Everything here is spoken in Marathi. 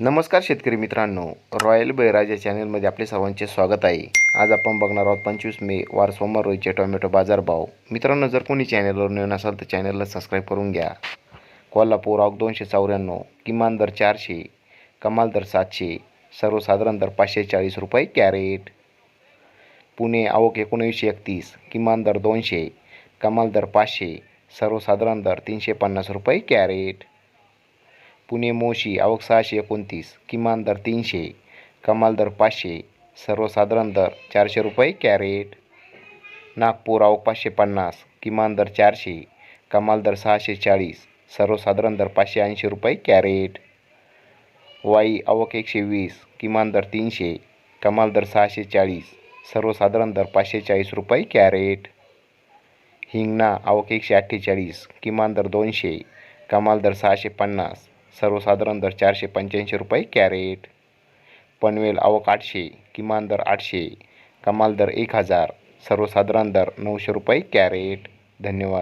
नमस्कार शेतकरी मित्रांनो, रॉयल बळीराजा चॅनलमध्ये आपले सर्वांचे स्वागत आहे. आज आपण बघणार आहोत 25 मे वार सोमवार रोजीचे टोमॅटो बाजारभाव. मित्रांनो, जर कोणी चॅनलवर नवीन असाल तर चॅनलला सबस्क्राईब करून घ्या. कोल्हापूर आवक 294, किमान दर 400, कमाल दर 700, सर्वसाधारण दर 540 रुपये कॅरेट. पुणे आवक 1931, किमान दर 200, कमाल दर 500, सर्वसाधारण दर 350 रुपये कॅरेट. पुणे मोशी आवक 629, किमान दर 300, कमाल दर 500, सर्वसाधारण दर 400 रुपये कॅरेट. नागपूर आवक 550, किमान दर 400, कमाल दर 640, सर्वसाधारण दर 580 रुपये कॅरेट. वाई आवक 120, किमान दर 300, कमाल दर 640, सर्वसाधारण दर 540 रुपये कॅरेट. हिंगणा आवक 148, किमान दर 200, कमाल दर 650, सर्वसाधारण दर 485 रुपये कॅरेट. पनवेल आवक 800, किमान दर 800, कमाल दर 1000, सर्वसाधारण दर 900 रुपये कॅरेट. धन्यवाद.